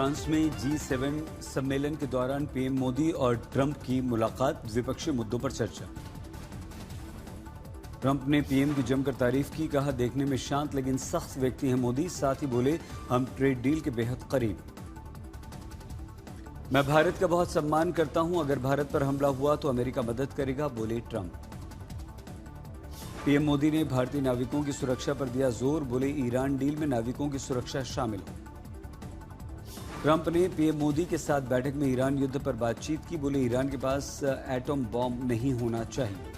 France में G7 सम्मेलन के दौरान पीएम मोदी और ट्रंप की मुलाकात, द्विपक्षीय मुद्दों पर चर्चा। ट्रंप ने पीएम की जमकर तारीफ की, कहा देखने में शांत लेकिन सख्त व्यक्ति हैं मोदी। साथ ही बोले हम ट्रेड डील के बेहद करीब। मैं भारत का बहुत सम्मान करता हूं, अगर भारत पर हमला हुआ तो अमेरिका मदद करेगा, बोले ट्रंप। पीएम मोदी ने भारतीय नाविकों की सुरक्षा पर दिया जोर, बोले ईरान डील में नाविकों की सुरक्षा शामिल हो। ट्रंप ने पीएम मोदी के साथ बैठक में ईरान युद्ध पर बातचीत की, बोले ईरान के पास एटम बॉम्ब नहीं होना चाहिए।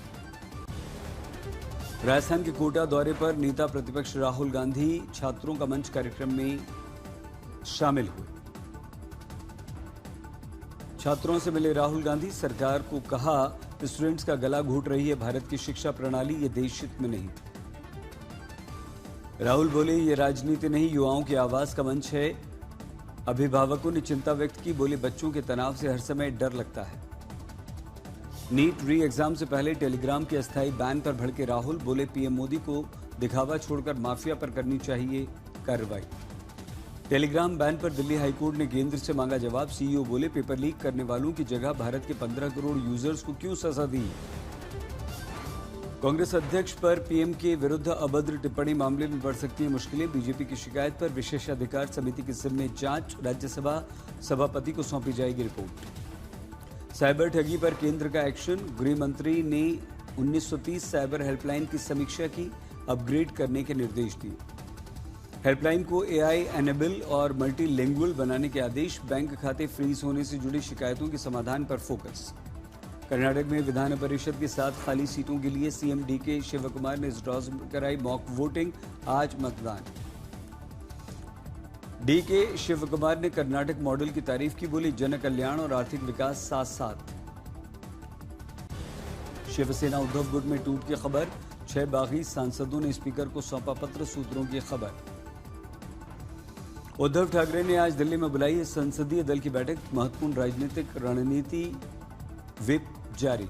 राजस्थान के कोटा दौरे पर नेता प्रतिपक्ष राहुल गांधी छात्रों का मंच कार्यक्रम में शामिल हुए। छात्रों से मिले राहुल गांधी, सरकार को कहा स्टूडेंट्स का गला घोट रही है भारत की शिक्षा प्रणाली, ये देश हित में नहीं। राहुल बोले ये राजनीति नहीं, युवाओं की आवाज का मंच है। अभिभावकों ने चिंता व्यक्त की, बोले बच्चों के तनाव से हर समय डर लगता है। नीट री एग्जाम से पहले टेलीग्राम के अस्थायी बैन पर भड़के राहुल, बोले पीएम मोदी को दिखावा छोड़कर माफिया पर करनी चाहिए कार्रवाई। टेलीग्राम बैन पर दिल्ली हाईकोर्ट ने केंद्र से मांगा जवाब। सीईओ बोले पेपर लीक करने वालों की जगह भारत के 15 करोड़ यूजर्स को क्यों सजा दी। कांग्रेस अध्यक्ष पर पीएम के विरुद्ध अभद्र टिप्पणी मामले में बढ़ सकती है मुश्किलें। बीजेपी की शिकायत पर विशेषाधिकार समिति के जिम्मे जांच, राज्यसभा सभापति को सौंपी जाएगी रिपोर्ट। साइबर ठगी पर केंद्र का एक्शन, गृह मंत्री ने 1930 साइबर हेल्पलाइन की समीक्षा की, अपग्रेड करने के निर्देश दिए। हेल्पलाइन को एआई एनेबल और मल्टीलिंगुअल बनाने के आदेश। बैंक खाते फ्रीज होने से जुड़ी शिकायतों के समाधान पर फोकस। कर्नाटक में विधान परिषद की 7 खाली सीटों के लिए सीएम डीके शिवकुमार ने इस ड्रॉ कराई मॉक वोटिंग, आज मतदान। डीके शिवकुमार ने कर्नाटक मॉडल की तारीफ की, बोली जन कल्याण और आर्थिक विकास साथ साथ। शिवसेना उद्धव गुट में टूट की खबर, 6 बागी सांसदों ने स्पीकर को सौंपा पत्र, सूत्रों की खबर। उद्धव ठाकरे ने आज दिल्ली में बुलाई है संसदीय दल की बैठक, महत्वपूर्ण राजनीतिक रणनीति व्हिप जारी।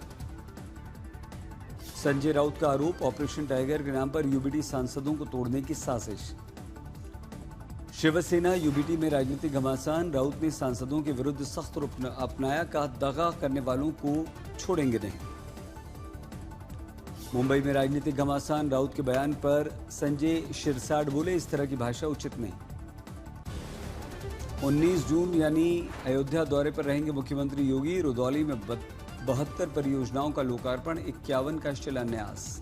संजय राउत का आरोप, ऑपरेशन टाइगर के नाम पर यूबीटी सांसदों को तोड़ने की साजिश। शिवसेना यूबीटी में राजनीतिक घमासान, राउत ने सांसदों के विरुद्ध सख्त रुख अपनाया, कहा दगा करने वालों को छोड़ेंगे नहीं। मुंबई में राजनीतिक घमासान, राउत के बयान पर संजय शिरसाट बोले इस तरह की भाषा उचित नहीं। 19 जून यानी अयोध्या दौरे पर रहेंगे मुख्यमंत्री योगी, रुदौली में 72 परियोजनाओं का लोकार्पण, 51 का शिलान्यास।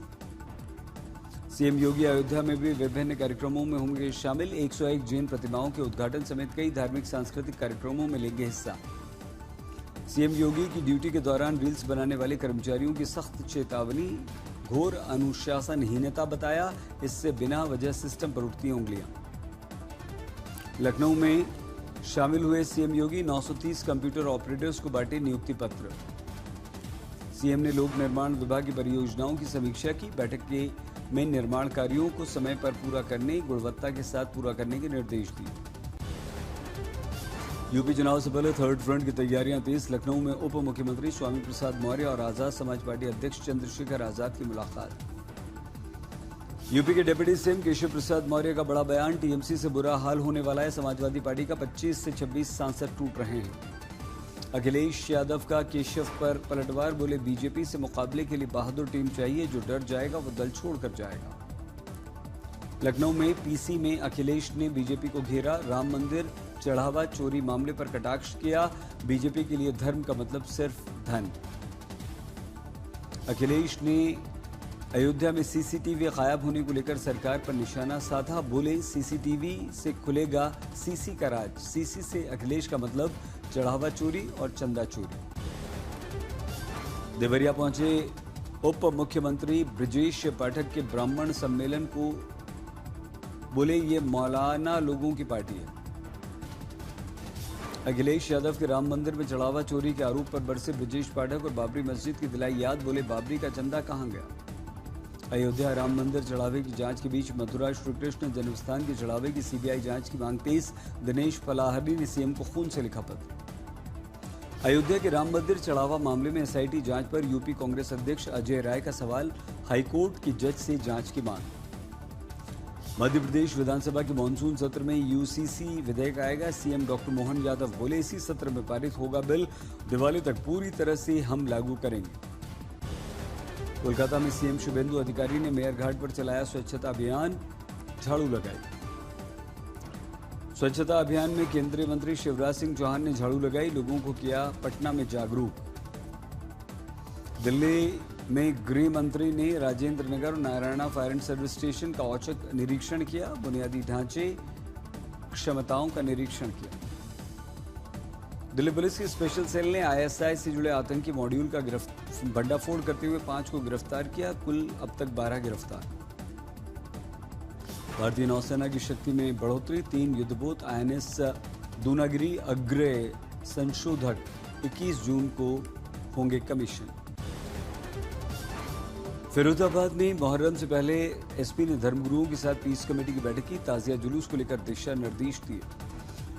सीएम योगी अयोध्या में भी विभिन्न कार्यक्रमों में होंगे शामिल, 101 जैन प्रतिमाओं के उद्घाटन समेत कई धार्मिक सांस्कृतिक कार्यक्रमों में लेंगे हिस्सा। सीएम योगी की ड्यूटी के दौरान रील्स बनाने वाले कर्मचारियों की सख्त चेतावनी, घोर अनुशासनहीनता बताया, इससे बिना वजह सिस्टम पर उठती उंगलियां। लखनऊ में शामिल हुए सीएम योगी, 930 कंप्यूटर ऑपरेटर्स को बांटे नियुक्ति पत्र। सीएम ने लोक निर्माण विभाग की परियोजनाओं की समीक्षा की, बैठक में निर्माण कार्यों को समय पर पूरा करने, गुणवत्ता के साथ पूरा करने के निर्देश दिए। यूपी चुनाव से पहले थर्ड फ्रंट की तैयारियां तेज, लखनऊ में उप मुख्यमंत्री स्वामी प्रसाद मौर्य और आजाद समाज पार्टी अध्यक्ष चंद्रशेखर आजाद की मुलाकात। यूपी के डिप्टी सीएम केशव प्रसाद मौर्य का बड़ा बयान, टीएमसी से बुरा हाल होने वाला है, समाजवादी पार्टी का 25 से 26 सांसद टूट रहे हैं। अखिलेश यादव का केशव पर पलटवार, बोले बीजेपी से मुकाबले के लिए बहादुर टीम चाहिए, जो डर जाएगा वो दल छोड़कर जाएगा। लखनऊ में पीसी में अखिलेश ने बीजेपी को घेरा, राम मंदिर चढ़ावा चोरी मामले पर कटाक्ष किया, बीजेपी के लिए धर्म का मतलब सिर्फ धन। अखिलेश ने अयोध्या में सीसीटीवी गायब होने को लेकर सरकार पर निशाना साधा, बोले सीसीटीवी से खुलेगा सीसी का राज, सीसी से अखिलेश का मतलब चढ़ावा चोरी और चंदा चोरी। देवरिया पहुंचे उप मुख्यमंत्री ब्रजेश पाठक के ब्राह्मण सम्मेलन को, बोले ये मौलाना लोगों की पार्टी है। अखिलेश यादव के राम मंदिर में चढ़ावा चोरी के आरोप पर बरसे ब्रजेश पाठक और बाबरी मस्जिद की दिलाई याद, बोले बाबरी का चंदा कहां गया। अयोध्या राम मंदिर चढ़ावे की जांच के बीच मथुरा श्री कृष्ण जन्मस्थान के चढ़ावे की सीबीआई जांच की मांग तेज, दिनेश पलाहरी ने सीएम को खून से लिखा पत्र। अयोध्या के राम मंदिर चढ़ावा मामले में एसआईटी जांच पर यूपी कांग्रेस अध्यक्ष अजय राय का सवाल, हाईकोर्ट की जज से जांच की मांग। मध्य प्रदेश विधानसभा के मानसून सत्र में यूसीसी विधेयक आएगा। सीएम डॉक्टर मोहन यादव बोले, इसी सत्र में पारित होगा बिल, दिवाली तक पूरी तरह से हम लागू करेंगे। कोलकाता में सीएम शुभेंदु अधिकारी ने मेयर घाट पर चलाया स्वच्छता अभियान, झाड़ू लगाई। स्वच्छता अभियान में केंद्रीय मंत्री शिवराज सिंह चौहान ने झाड़ू लगाई, लोगों को किया पटना में जागरूक। दिल्ली में गृह मंत्री ने राजेंद्र नगर और Narayana fire and service station का औचक निरीक्षण किया, बुनियादी ढांचे क्षमताओं का निरीक्षण किया। दिल्ली पुलिस की स्पेशल सेल ने आईएसआई से जुड़े आतंकी मॉड्यूल का भंडाफोड़ करते हुए 5 को गिरफ्तार किया, कुल अब तक 12 गिरफ्तार। भारतीय नौसेना की शक्ति में बढ़ोतरी, 3 युद्धपोत आईएनएस दूनागिरी अग्रय संशोधक 21 जून को होंगे कमीशन। फिरोजाबाद में मुहर्रम से पहले एसपी ने धर्मगुरुओं के साथ पीस कमेटी की बैठक की, ताजिया जुलूस को लेकर दिशा निर्देश दिए।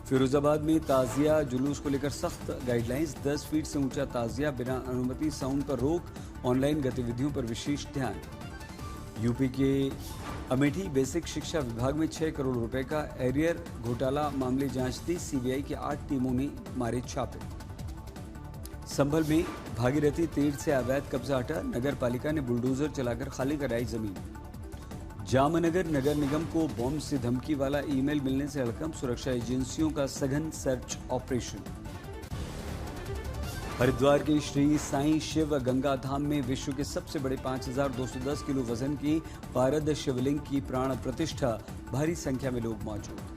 फिरोजाबाद में ताजिया जुलूस को लेकर सख्त गाइडलाइंस, 10 फीट से ऊंचा ताजिया, बिना अनुमति साउंड पर रोक, ऑनलाइन गतिविधियों पर विशेष ध्यान। यूपी के अमेठी बेसिक शिक्षा विभाग में 6 करोड़ रुपए का एरियर घोटाला मामले जांचती सीबीआई की 8 टीमों ने मारे छापे। संभल में भागीरथी तीर्थ से अवैध कब्जा हटा, नगर पालिका ने बुलडोजर चलाकर खाली कराई जमीन। जामनगर नगर निगम को बॉम्ब से धमकी वाला ईमेल मिलने से हड़कंप, सुरक्षा एजेंसियों का सघन सर्च ऑपरेशन। हरिद्वार के श्री साईं शिव गंगा धाम में विश्व के सबसे बड़े 5210 किलो वजन की पारद शिवलिंग की प्राण प्रतिष्ठा, भारी संख्या में लोग मौजूद।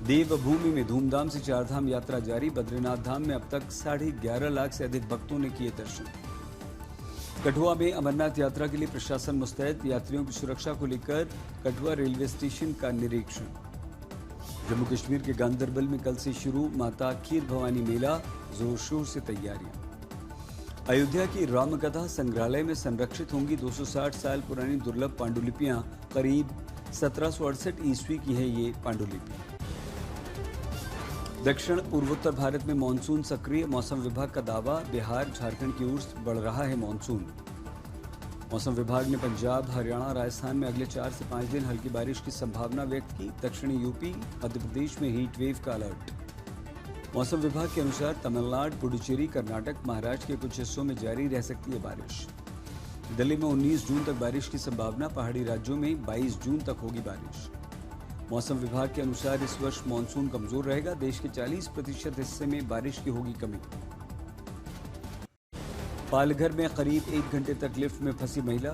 देवभूमि में धूमधाम से 4 धाम यात्रा जारी, बद्रीनाथ धाम में अब तक 11.5 लाख से अधिक भक्तों ने किए दर्शन। कठुआ में अमरनाथ यात्रा के लिए प्रशासन मुस्तैद, यात्रियों की सुरक्षा को लेकर कठुआ रेलवे स्टेशन का निरीक्षण। जम्मू कश्मीर के गांदरबल में कल से शुरू माता खीर भवानी मेला, जोर शोर से तैयारियां। अयोध्या की रामकथा संग्रहालय में संरक्षित होंगी 260 साल पुरानी दुर्लभ पांडुलिपियां, करीब 1768 ईस्वी की है ये पांडुलिपि। दक्षिण पूर्वोत्तर भारत में मानसून सक्रिय, मौसम विभाग का दावा, बिहार झारखंड की ओर बढ़ रहा है मानसून। मौसम विभाग ने पंजाब, हरियाणा, राजस्थान में अगले 4 से 5 दिन हल्की बारिश की संभावना व्यक्त की। दक्षिणी यूपी, मध्य प्रदेश में हीट वेव का अलर्ट। मौसम विभाग के अनुसार तमिलनाडु, पुडुचेरी, कर्नाटक, महाराष्ट्र के कुछ हिस्सों में जारी रह सकती है बारिश। दिल्ली में 19 जून तक बारिश की संभावना, पहाड़ी राज्यों में 22 जून तक होगी बारिश। मौसम विभाग के अनुसार इस वर्ष मानसून कमजोर रहेगा, देश के 40% हिस्से में बारिश की होगी कमी। पालघर में करीब 1 घंटे तक लिफ्ट में फंसी महिला,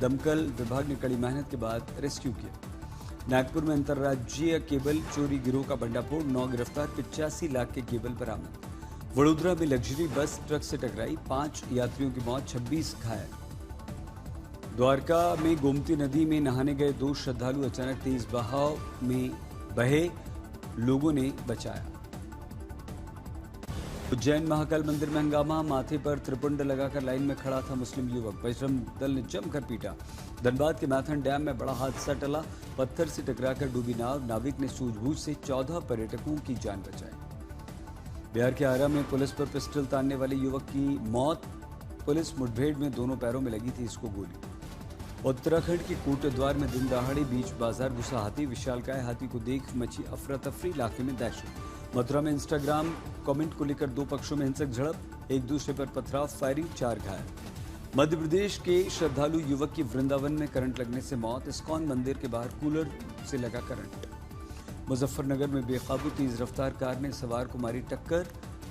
दमकल विभाग ने कड़ी मेहनत के बाद रेस्क्यू किया। नागपुर में अंतर्राज्यीय केबल चोरी गिरोह का भंडाफोड़, 9 गिरफ्तार, 85 लाख के केबल बरामद। वडोदरा में लग्जरी बस ट्रक से टकराई, 5 यात्रियों की मौत, 26 घायल। द्वारका में गोमती नदी में नहाने गए 2 श्रद्धालु अचानक तेज बहाव में बहे, लोगों ने बचाया। उज्जैन महाकाल मंदिर में हंगामा, माथे पर त्रिपुंड लगाकर लाइन में खड़ा था मुस्लिम युवक, बजरंग दल ने जमकर पीटा। धनबाद के मैथन डैम में बड़ा हादसा टला, पत्थर से टकराकर डूबी नाव, नाविक ने सूझबूझ से 14 पर्यटकों की जान बचाई। बिहार के आरा में पुलिस पर पिस्टल तानने वाले युवक की मौत, पुलिस मुठभेड़ में दोनों पैरों में लगी थी इसको गोली। उत्तराखंड के कोटद्वार में दिन दहाड़े बीच बाजार घुसा हाथी, विशालकाय हाथी को देख मची अफरा तफरी, इलाके में दहशत। मथुरा में इंस्टाग्राम कमेंट को लेकर 2 पक्षों में हिंसक झड़प, एक दूसरे पर पथराव, फायरिंग, 4 घायल। मध्य प्रदेश के श्रद्धालु युवक की वृंदावन में करंट लगने से मौत, इस्कॉन मंदिर के बाहर कूलर से लगा करंट। मुजफ्फरनगर में बेकाबू तेज रफ्तार कार ने सवार को मारी टक्कर,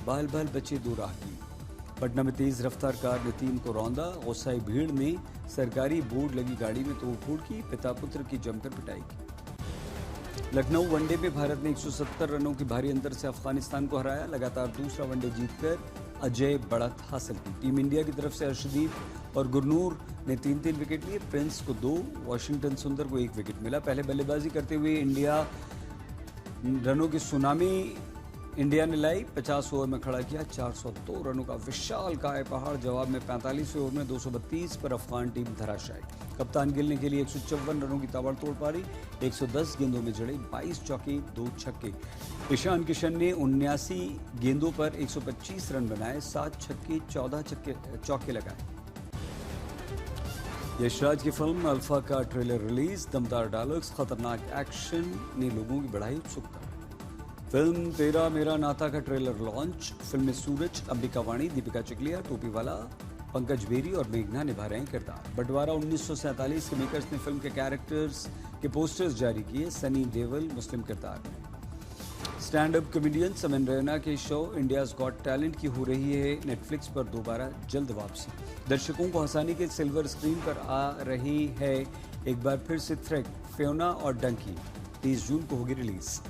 बाल बाल बचे 2 राहगीर। पटना में तेज रफ्तार कार ने 3 को रौंदा, गौसाई भीड़ में सरकारी बोर्ड लगी गाड़ी में तोड़फोड़ की, पिता पुत्र की जमकर पिटाई की। लखनऊ वनडे में भारत ने 170 रनों की भारी अंतर से अफगानिस्तान को हराया, लगातार दूसरा वनडे जीतकर अजय बढ़त हासिल की। टीम इंडिया की तरफ से अर्शदीप और गुरनूर ने 3-3 विकेट लिए, प्रिंस को 2, वाशिंगटन सुंदर को 1 विकेट मिला। पहले बल्लेबाजी करते हुए इंडिया रनों की सुनामी इंडिया ने लाई, 50 ओवर में खड़ा किया 402 रनों का विशाल काय पहाड़, जवाब में 45वें ओवर में 232 पर अफगान टीम धराशायी। कप्तान गिल ने के लिए 154 रनों की ताबड़तोड़ पारी, 110 गेंदों में जड़े 22 चौके 2 छक्के। ईशान किशन ने 79 गेंदों पर 125 रन बनाए, 7 छक्के 14 चौके लगाए। यशराज की फिल्म अल्फा का ट्रेलर रिलीज, दमदार डायलॉग्स, खतरनाक एक्शन ने लोगों की बढ़ाई उत्सुकता। फिल्म तेरा मेरा नाता का ट्रेलर लॉन्च। फिल्म में सूरज, अंबिका वाणी, दीपिका चिकलिया, टोपीवाला, पंकज बेरी और मेघना निभा रहे हैं किरदार। बंटवारा 1947 के मेकर्स ने फिल्म के कैरेक्टर्स के पोस्टर्स जारी किए। सनी देओल मुस्लिम किरदार में। स्टैंड अप कॉमेडियन समन रैना के शो इंडियाज गॉट टैलेंट की हो रही है नेटफ्लिक्स पर दोबारा जल्द वापसी। दर्शकों को हंसाने के सिल्वर स्क्रीन पर आ रही है एक बार फिर से थ्रेड, फियोना और डंकी। 30 जून को होगी रिलीज।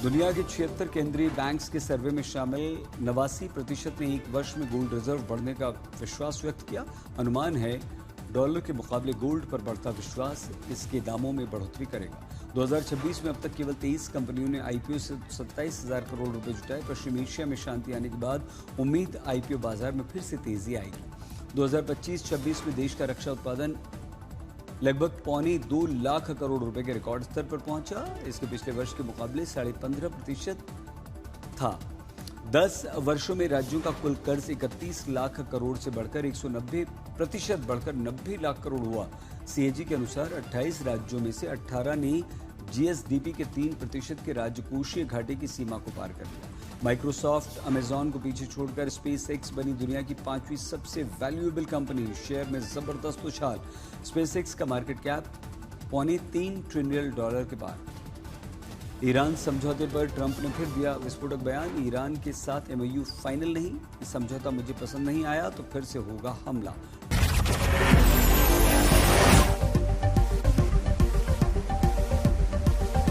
दुनिया के 76 केंद्रीय बैंक्स के सर्वे में शामिल 89% ने एक वर्ष में गोल्ड रिजर्व बढ़ने का विश्वास व्यक्त किया। अनुमान है डॉलर के मुकाबले गोल्ड पर बढ़ता विश्वास इसके दामों में बढ़ोतरी करेगा। 2026 में अब तक केवल 23 कंपनियों ने आईपीओ से 27,000 करोड़ रुपए जुटाए। पश्चिम एशिया में शांति आने के बाद उम्मीद आईपीओ बाजार में फिर से तेजी आएगी। 2025-26 में देश का रक्षा उत्पादन लगभग 2.25 लाख करोड़ रुपए के रिकॉर्ड स्तर पर पहुंचा। इसके पिछले वर्ष के मुकाबले 15.5% था। 10 वर्षों में राज्यों का कुल कर्ज 31 लाख करोड़ से बढ़कर 190% बढ़कर 90 लाख करोड़ हुआ। सीएजी के अनुसार 28 राज्यों में से 18 ने जीएसडीपी के 3% के राजकोषीय घाटे की सीमा को पार कर लिया। माइक्रोसॉफ्ट, अमेजॉन को पीछे छोड़कर स्पेस एक्स बनी दुनिया की 5वीं सबसे वैल्यूएबल कंपनी। शेयर में जबरदस्त उछाल। स्पेस एक्स का मार्केट कैप $3.25 ट्रिलियन के पार। ईरान समझौते पर ट्रंप ने फिर दिया विस्फोटक बयान। ईरान के साथ एमओयू फाइनल नहीं, समझौता मुझे पसंद नहीं आया तो फिर से होगा हमला।